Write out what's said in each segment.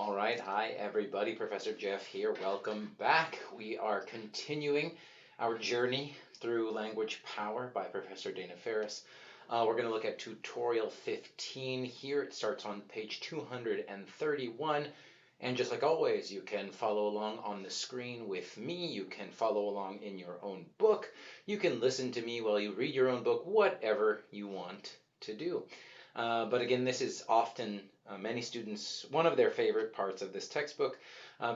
All right, hi everybody. Professor Jeff here. Welcome back. We are continuing our journey through Language Power by Professor Dana Ferris. We're going to look at tutorial 15 here. It starts on page 231. And just like always, you can follow along on the screen with me. You can follow along in your own book. You can listen to me while you read your own book, whatever you want to do. But again, this is often many students, one of their favorite parts of this textbook,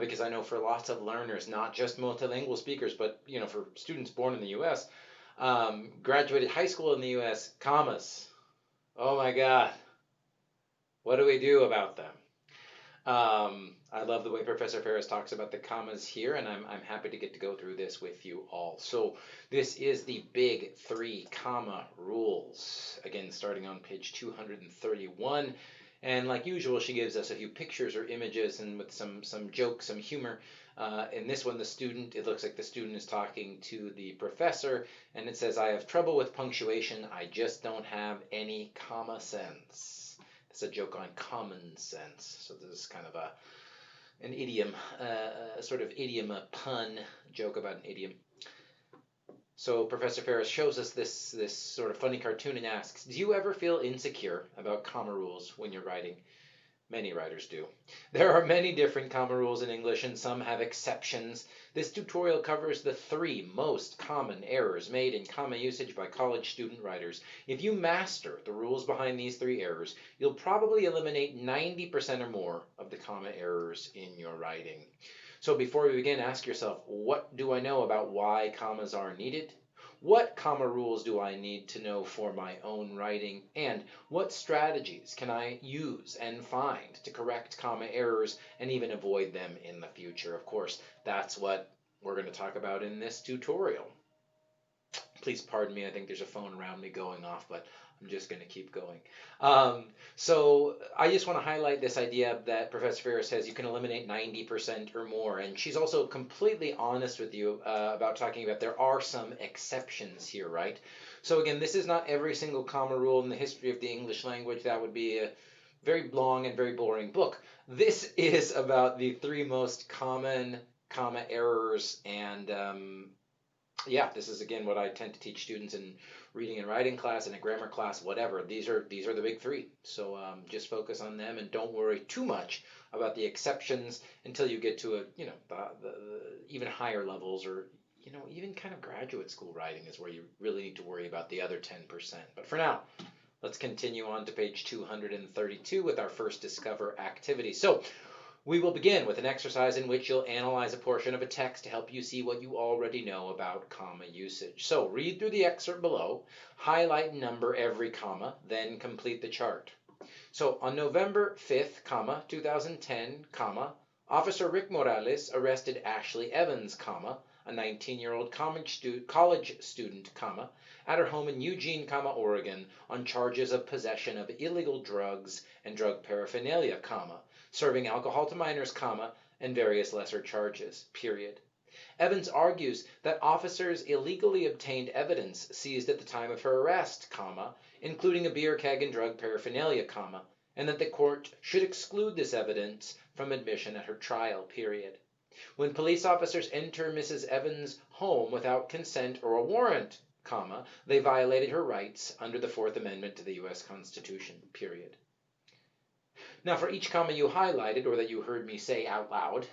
because I know for lots of learners, not just multilingual speakers, but for students born in the U.S., graduated high school in the U.S., commas. Oh my God, what do we do about them? I love the way Professor Ferris talks about the commas here, and I'm happy to get to go through this with you all. So this is the big 3 comma rules. Again, starting on page 231. And like usual, she gives us a few pictures or images and with some jokes, some humor. In this one, it looks like the student is talking to the professor, and it says, "I have trouble with punctuation. I just don't have any comma sense." It's a joke on common sense. So this is kind of an idiom, a sort of idiom, a pun joke about an idiom. So Professor Ferris shows us this sort of funny cartoon and asks, do you ever feel insecure about comma rules when you're writing? Many writers do. There are many different comma rules in English, and some have exceptions. This tutorial covers the 3 most common errors made in comma usage by college student writers. If you master the rules behind these 3 errors, you'll probably eliminate 90% or more of the comma errors in your writing. So before we begin, ask yourself, what do I know about why commas are needed? What comma rules do I need to know for my own writing? And what strategies can I use and find to correct comma errors and even avoid them in the future? Of course, that's what we're going to talk about in this tutorial. Please pardon me, I think there's a phone around me going off, but I'm just going to keep going. So I just want to highlight this idea that Professor Ferris says you can eliminate 90% or more. And she's also completely honest with you about talking about there are some exceptions here, right? So again, this is not every single comma rule in the history of the English language. That would be a very long and very boring book. This is about the 3 most common comma errors, and yeah, this is again what I tend to teach students in reading and writing class and a grammar class, whatever. These are the big 3. So just focus on them and don't worry too much about the exceptions until you get to the even higher levels, or even kind of graduate school writing is where you really need to worry about the other 10%. But for now, let's continue on to page 232 with our first Discover activity. So we will begin with an exercise in which you'll analyze a portion of a text to help you see what you already know about comma usage. So read through the excerpt below, highlight and number every comma, then complete the chart. So on November 5th, 2010, Officer Rick Morales arrested Ashley Evans, a 19-year-old college student, at her home in Eugene, Oregon, on charges of possession of illegal drugs and drug paraphernalia, serving alcohol to minors, and various lesser charges, period. Evans argues that officers illegally obtained evidence seized at the time of her arrest, including a beer keg and drug paraphernalia, and that the court should exclude this evidence from admission at her trial, period. When police officers enter Mrs. Evans' home without consent or a warrant, they violated her rights under the 4th Amendment to the U.S. Constitution, period. Now, for each comma you highlighted, or that you heard me say out loud,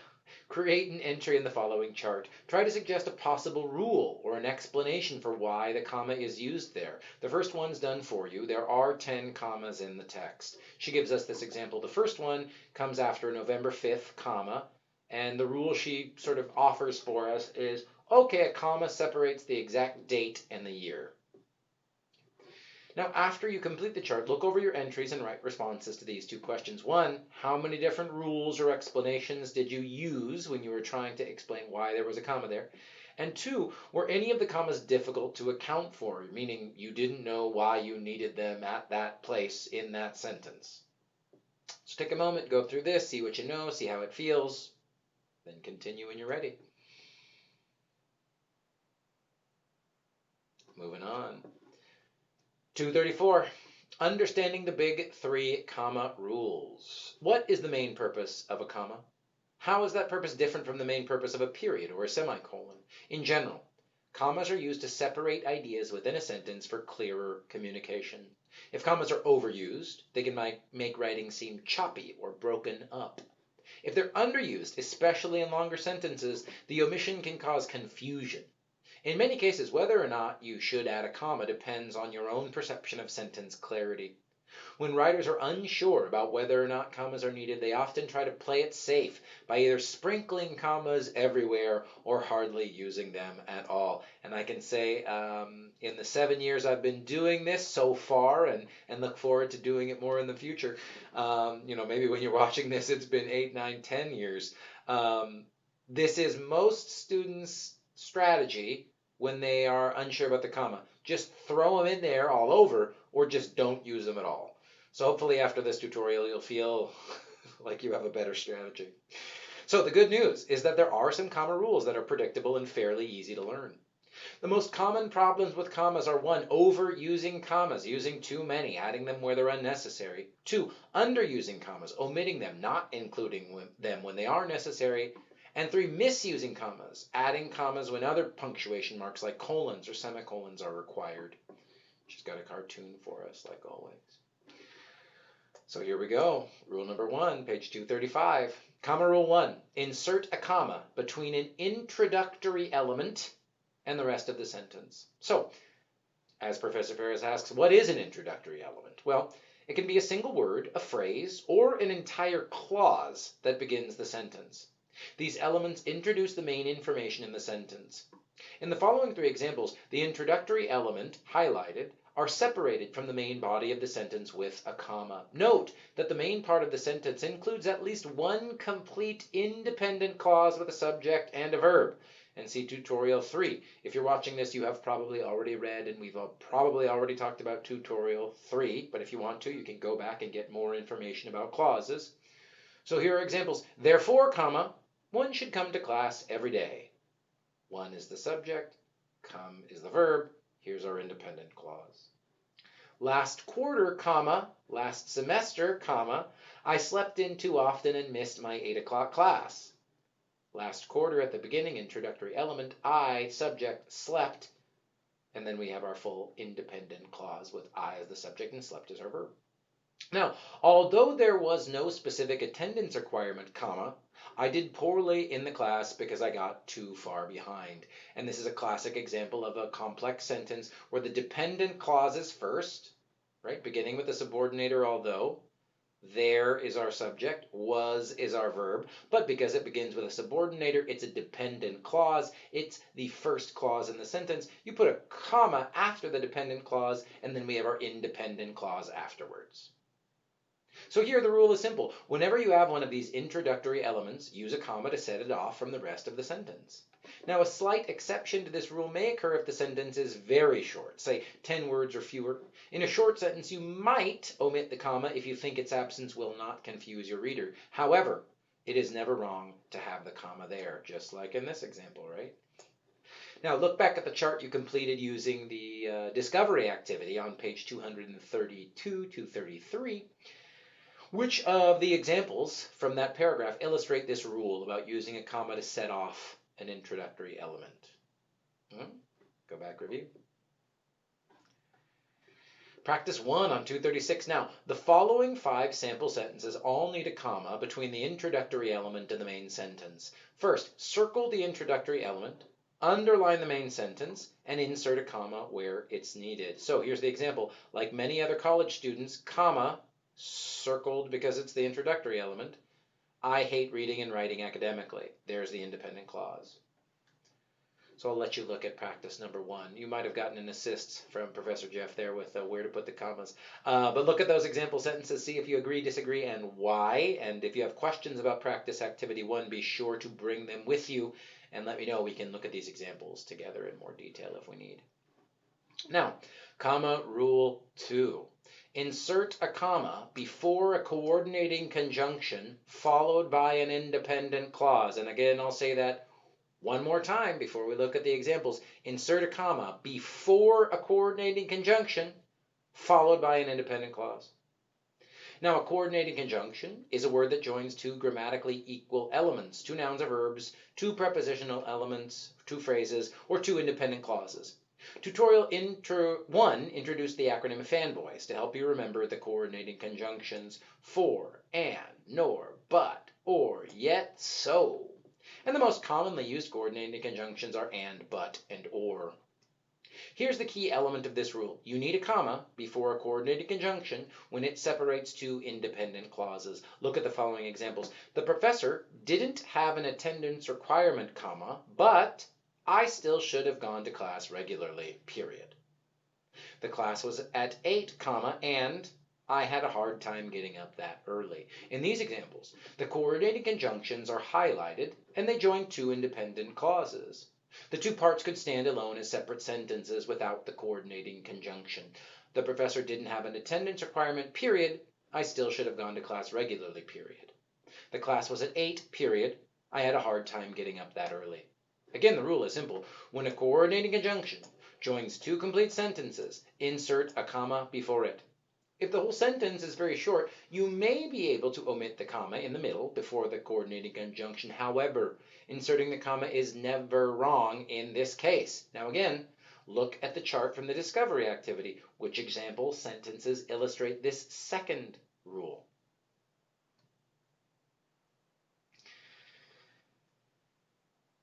create an entry in the following chart. Try to suggest a possible rule or an explanation for why the comma is used there. The first one's done for you. There are 10 commas in the text. She gives us this example. The first one comes after November 5th, and the rule she sort of offers for us is, okay, a comma separates the exact date and the year. Now, after you complete the chart, look over your entries and write responses to these 2 questions. 1, how many different rules or explanations did you use when you were trying to explain why there was a comma there? And 2, were any of the commas difficult to account for, meaning you didn't know why you needed them at that place in that sentence? So take a moment, go through this, see what you know, see how it feels, then continue when you're ready. Moving on. 234. Understanding the big three comma rules. What is the main purpose of a comma? How is that purpose different from the main purpose of a period or a semicolon? In general, commas are used to separate ideas within a sentence for clearer communication. If commas are overused, they can make writing seem choppy or broken up. If they're underused, especially in longer sentences, the omission can cause confusion. In many cases, whether or not you should add a comma depends on your own perception of sentence clarity. When writers are unsure about whether or not commas are needed, they often try to play it safe by either sprinkling commas everywhere or hardly using them at all. And I can say, in the 7 years I've been doing this so far, and look forward to doing it more in the future, maybe when you're watching this, it's been 8, 9, 10 years. This is most students' strategy when they are unsure about the comma. Just throw them in there all over, or just don't use them at all. So hopefully after this tutorial you'll feel like you have a better strategy. So the good news is that there are some comma rules that are predictable and fairly easy to learn. The most common problems with commas are 1. Overusing commas, using too many, adding them where they're unnecessary. 2. Underusing commas, omitting them, not including them when they are necessary. And 3. Misusing commas, adding commas when other punctuation marks like colons or semicolons are required. She's got a cartoon for us, like always. So here we go. Rule number 1, page 235. Comma rule 1. Insert a comma between an introductory element and the rest of the sentence. So, as Professor Ferris asks, what is an introductory element? Well, it can be a single word, a phrase, or an entire clause that begins the sentence. These elements introduce the main information in the sentence. In the following 3 examples, the introductory element, highlighted, are separated from the main body of the sentence with a comma. Note that the main part of the sentence includes at least one complete independent clause with a subject and a verb. And see tutorial 3. If you're watching this, you have probably already read, and we've probably already talked about tutorial 3, but if you want to, you can go back and get more information about clauses. So here are examples. Therefore, comma, one should come to class every day. One is the subject, come is the verb. Here's our independent clause. Last quarter, comma, last semester, comma, I slept in too often and missed my 8 o'clock class. Last quarter at the beginning, introductory element, I, subject, slept, and then we have our full independent clause with I as the subject and slept as our verb. Now, although there was no specific attendance requirement, comma, I did poorly in the class because I got too far behind. And this is a classic example of a complex sentence where the dependent clause is first, right, beginning with the subordinator, although. There is our subject, was is our verb, but because it begins with a subordinator, it's a dependent clause. It's the first clause in the sentence. You put a comma after the dependent clause, and then we have our independent clause afterwards. So here the rule is simple. Whenever you have one of these introductory elements, use a comma to set it off from the rest of the sentence. Now, a slight exception to this rule may occur if the sentence is very short, say 10 words or fewer. In a short sentence, you might omit the comma if you think its absence will not confuse your reader. However, it is never wrong to have the comma there, just like in this example, right? Now, look back at the chart you completed using the discovery activity on page 232 to 33. Which of the examples from that paragraph illustrate this rule about using a comma to set off an introductory element? Go back, review. Practice 1 on 236. Now, the following 5 sample sentences all need a comma between the introductory element and the main sentence. First, circle the introductory element, underline the main sentence, and insert a comma where it's needed. So here's the example. Like many other college students, comma, circled because it's the introductory element. I hate reading and writing academically. There's the independent clause. So I'll let you look at practice number 1. You might have gotten an assist from Professor Jeff there with where to put the commas. But look at those example sentences, see if you agree, disagree, and why. And if you have questions about practice activity 1, be sure to bring them with you and let me know. We can look at these examples together in more detail if we need. Now, comma rule 2. Insert a comma before a coordinating conjunction followed by an independent clause. And again, I'll say that one more time before we look at the examples. Insert a comma before a coordinating conjunction followed by an independent clause. Now, a coordinating conjunction is a word that joins two grammatically equal elements, two nouns or verbs, two prepositional elements, two phrases, or two independent clauses. Tutorial 1 introduced the acronym FANBOYS to help you remember the coordinating conjunctions for, and, nor, but, or, yet, so. And the most commonly used coordinating conjunctions are and, but, and or. Here's the key element of this rule. You need a comma before a coordinated conjunction when it separates two independent clauses. Look at the following examples. The professor didn't have an attendance requirement, comma, but I still should have gone to class regularly, period. The class was at 8, comma, and I had a hard time getting up that early. In these examples, the coordinated conjunctions are highlighted and they join two independent clauses. The two parts could stand alone as separate sentences without the coordinating conjunction. The professor didn't have an attendance requirement, period. I still should have gone to class regularly, period. The class was at 8, period. I had a hard time getting up that early. Again, the rule is simple. When a coordinating conjunction joins two complete sentences, insert a comma before it. If the whole sentence is very short, you may be able to omit the comma in the middle before the coordinating conjunction. However, inserting the comma is never wrong in this case. Now again, look at the chart from the discovery activity. Which example sentences illustrate this second rule?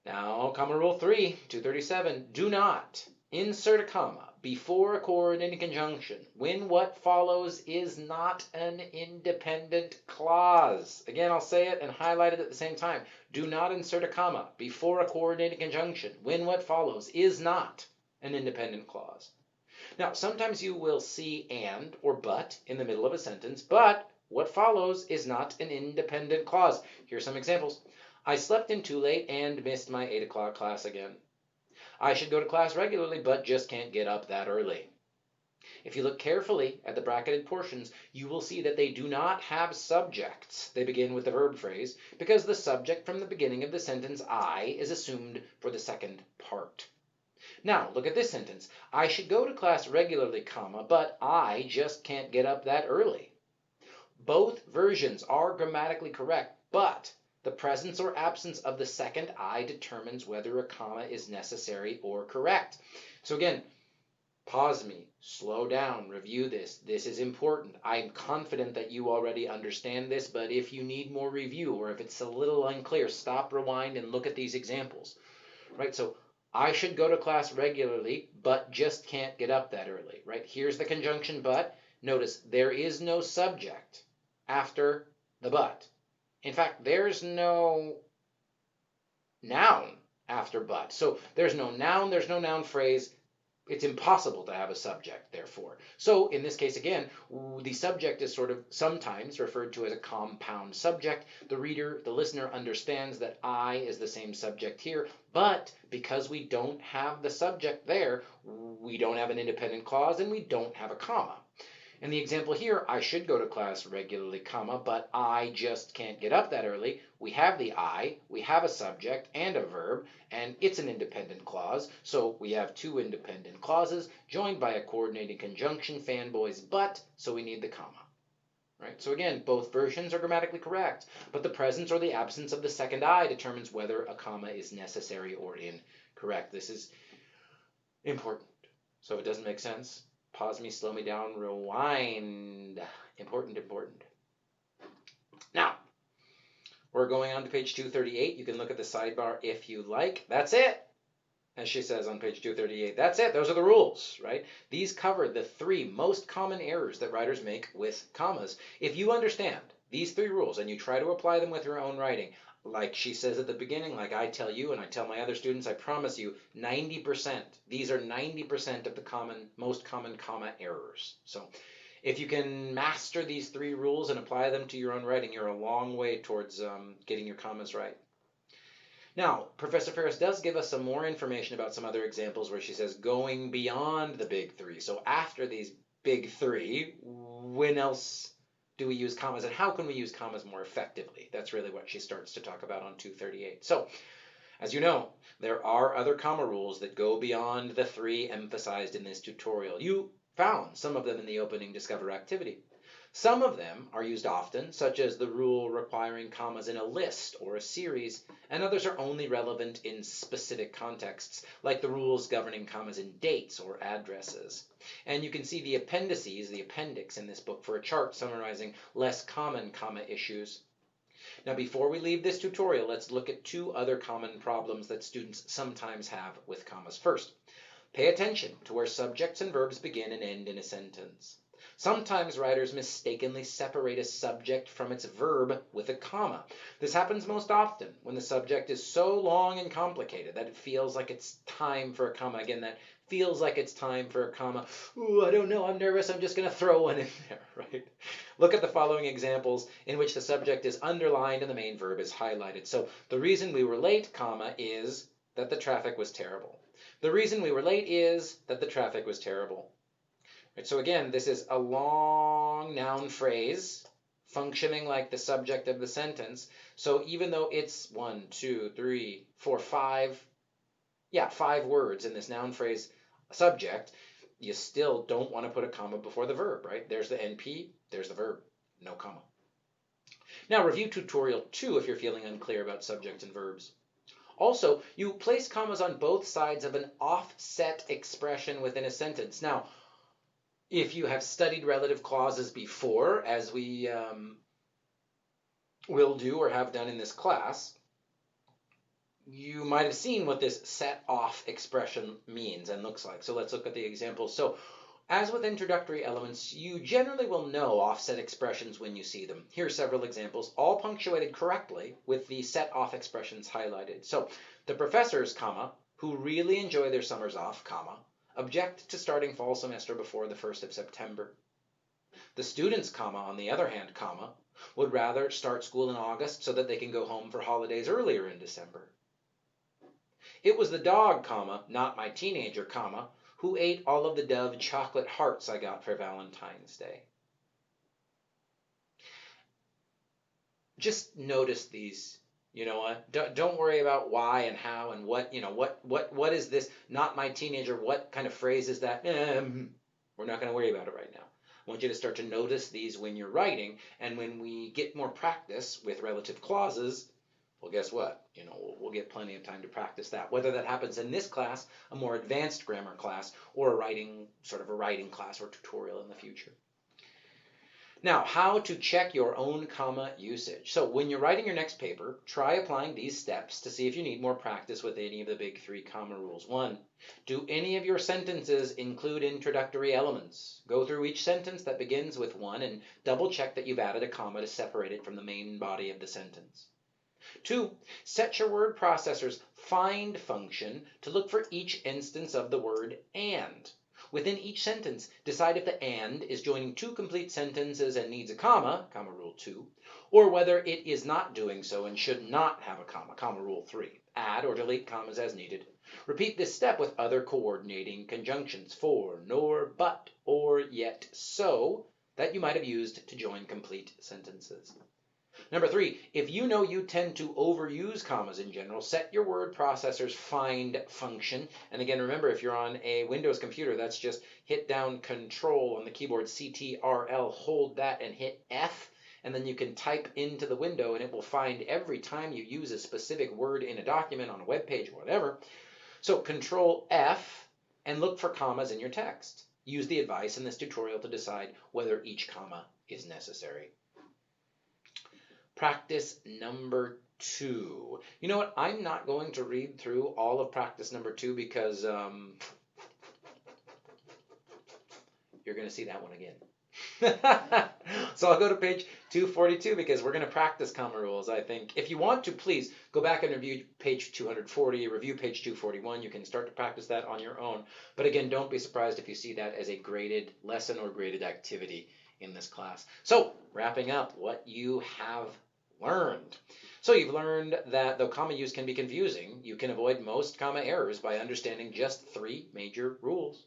Now, comma rule 3, 237. Do not insert a comma before a coordinating conjunction when what follows is not an independent clause. Again, I'll say it and highlight it at the same time. Do not insert a comma before a coordinating conjunction when what follows is not an independent clause. Now, sometimes you will see and or but in the middle of a sentence, but what follows is not an independent clause. Here are some examples. I slept in too late and missed my 8 o'clock class again. I should go to class regularly, but just can't get up that early. If you look carefully at the bracketed portions, you will see that they do not have subjects. They begin with the verb phrase because the subject from the beginning of the sentence I is assumed for the second part. Now, look at this sentence. I should go to class regularly, comma, but I just can't get up that early. Both versions are grammatically correct, but the presence or absence of the second I determines whether a comma is necessary or correct. So again, pause me, slow down, review this. This is important. I'm confident that you already understand this, but if you need more review or if it's a little unclear, stop, rewind, and look at these examples. Right? So I should go to class regularly, but just can't get up that early. Right? Here's the conjunction but. Notice there is no subject after the but. In fact, there's no noun after but. So there's no noun phrase. It's impossible to have a subject, therefore. So in this case, again, the subject is sort of sometimes referred to as a compound subject. The reader, the listener understands that I is the same subject here, but because we don't have the subject there, we don't have an independent clause and we don't have a comma. In the example here, I should go to class regularly, comma, but I just can't get up that early. We have the I, we have a subject and a verb, and it's an independent clause. So we have two independent clauses joined by a coordinating conjunction, fanboys, but, so we need the comma. Right? So again, both versions are grammatically correct, but the presence or the absence of the second I determines whether a comma is necessary or incorrect. This is important. So if it doesn't make sense, pause me, slow me down, rewind. Important. Now, we're going on to page 238. You can look at the sidebar if you like. That's it, as she says on page 238. That's it. Those are the rules, right? These cover the 3 most common errors that writers make with commas. If you understand these 3 rules and you try to apply them with your own writing, like she says at the beginning, like I tell you and I tell my other students, I promise you 90%. These are 90% of the most common comma errors. So if you can master these 3 rules and apply them to your own writing, you're a long way towards getting your commas right. Now, Professor Ferris does give us some more information about some other examples where she says going beyond the big 3. So after these big 3, when else do we use commas, and how can we use commas more effectively? That's really what she starts to talk about on 238. So, as you know, there are other comma rules that go beyond the 3 emphasized in this tutorial. You found, some of them in the opening discover activity. Some of them are used often, such as the rule requiring commas in a list or a series, and others are only relevant in specific contexts, like the rules governing commas in dates or addresses. And you can see the appendices, the appendix in this book, for a chart summarizing less common comma issues. Now, before we leave this tutorial, let's look at two other common problems that students sometimes have with commas. First, pay attention to where subjects and verbs begin and end in a sentence. Sometimes writers mistakenly separate a subject from its verb with a comma. This happens most often when the subject is so long and complicated that it feels like it's time for a comma. Again, that feels like it's time for a comma. Ooh, I don't know, I'm nervous, I'm just going to throw one in there, right? Look at the following examples in which the subject is underlined and the main verb is highlighted. So the reason we were late, comma, is that the traffic was terrible. The reason we were late is that the traffic was terrible. Right, so again, this is a long noun phrase functioning like the subject of the sentence. So even though it's 1, 2, 3, 4, 5, 5 words in this noun phrase subject, you still don't want to put a comma before the verb, right? There's the NP, there's the verb, no comma. Now review tutorial 2 if you're feeling unclear about subjects and verbs. Also, you place commas on both sides of an offset expression within a sentence. Now, if you have studied relative clauses before, as we will do or have done in this class, you might have seen what this set off expression means and looks like. So let's look at the examples. So as with introductory elements, you generally will know offset expressions when you see them. Here are several examples, all punctuated correctly with the set off expressions highlighted. So the professors, comma, who really enjoy their summers off, comma, object to starting fall semester before the 1st of September. The students, comma, on the other hand, comma, would rather start school in August so that they can go home for holidays earlier in December. It was the dog, comma, not my teenager, comma, who ate all of the Dove chocolate hearts I got for Valentine's Day. Just notice these. You know what? Don't worry about why and how and what, what is this, not my teenager, what kind of phrase is that? We're not going to worry about it right now. I want you to start to notice these when you're writing, and when we get more practice with relative clauses, well, guess what? We'll get plenty of time to practice that. Whether that happens in this class, a more advanced grammar class, or a writing class or tutorial in the future. Now, how to check your own comma usage. So when you're writing your next paper, try applying these steps to see if you need more practice with any of the big 3 comma rules. 1, do any of your sentences include introductory elements? Go through each sentence that begins with 1 and double check that you've added a comma to separate it from the main body of the sentence. 2, set your word processor's find function to look for each instance of the word and. Within each sentence, decide if the and is joining 2 complete sentences and needs a comma, comma rule 2, or whether it is not doing so and should not have a comma, comma rule 3. Add or delete commas as needed. Repeat this step with other coordinating conjunctions, for, nor, but, or, yet, so, that you might have used to join complete sentences. Number 3, if you know you tend to overuse commas in general, set your word processor's find function. And again, remember, if you're on a Windows computer, that's just hit down Control on the keyboard, CTRL, hold that and hit F, and then you can type into the window and it will find every time you use a specific word in a document, on a web page, or whatever. So Control F and look for commas in your text. Use the advice in this tutorial to decide whether each comma is necessary. Practice number 2. You know what? I'm not going to read through all of practice number 2 because you're going to see that one again. So I'll go to page 242 because we're going to practice comma rules, I think. If you want to, please go back and review page 240, review page 241. You can start to practice that on your own. But again, don't be surprised if you see that as a graded lesson or graded activity in this class. So, wrapping up what you have learned. So you've learned that though comma use can be confusing, you can avoid most comma errors by understanding just 3 major rules.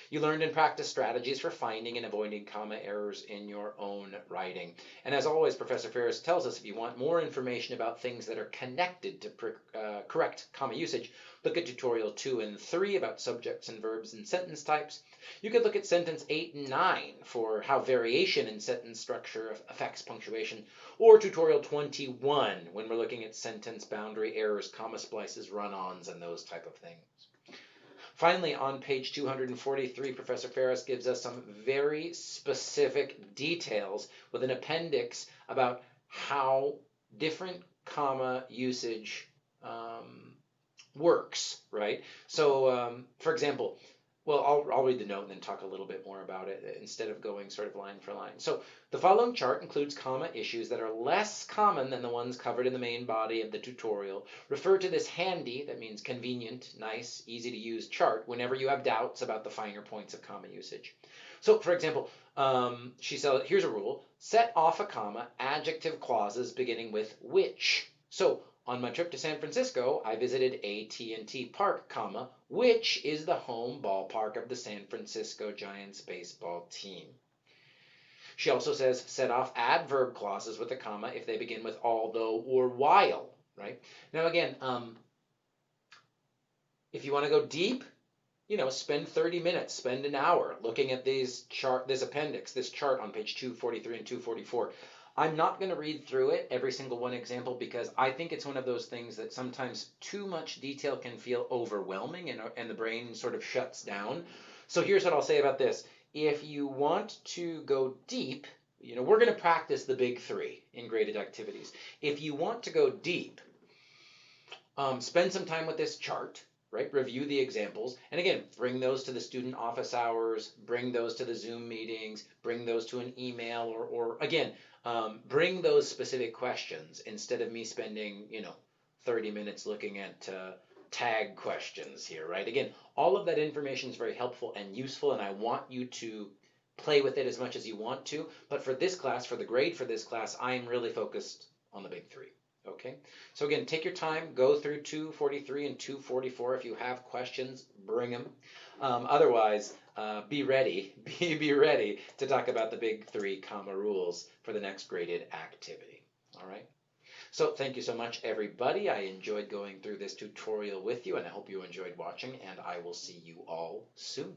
You learned and practiced strategies for finding and avoiding comma errors in your own writing. And as always, Professor Ferris tells us if you want more information about things that are connected to correct comma usage, look at tutorial 2 and 3 about subjects and verbs and sentence types. You could look at sentence 8 and 9 for how variation in sentence structure affects punctuation, or tutorial 21 when we're looking at sentence boundary errors, comma splices, run-ons, and those type of things. Finally, on page 243, Professor Ferris gives us some very specific details with an appendix about how different comma usage works, right? So, for example, well, I'll read the note and then talk a little bit more about it instead of going sort of line for line. So the following chart includes comma issues that are less common than the ones covered in the main body of the tutorial. Refer to this handy, that means convenient, nice, easy to use chart whenever you have doubts about the finer points of comma usage. So for example, she said, here's a rule, set off a comma, adjective clauses beginning with which. So on my trip to San Francisco, I visited AT&T Park, comma, which is the home ballpark of the San Francisco Giants baseball team. She also says set off adverb clauses with a comma if they begin with although or while, right? Now again, if you want to go deep, spend 30 minutes, spend an hour looking at this appendix, this chart on page 243 and 244. I'm not going to read through it, every single one example, because I think it's one of those things that sometimes too much detail can feel overwhelming and the brain sort of shuts down. So here's what I'll say about this. If you want to go deep, we're going to practice the big 3 in graded activities. If you want to go deep, spend some time with this chart, right? Review the examples. And again, bring those to the student office hours, bring those to the Zoom meetings, bring those to an email, or again, bring those specific questions instead of me spending, 30 minutes looking at tag questions here, right? Again, all of that information is very helpful and useful, and I want you to play with it as much as you want to. But for this class, for the grade for this class, I am really focused on the big 3. Okay, so again, take your time, go through 243 and 244. If you have questions, bring them. Otherwise, be ready to talk about the big 3 comma rules for the next graded activity. All right. So thank you so much, everybody. I enjoyed going through this tutorial with you, and I hope you enjoyed watching, and I will see you all soon.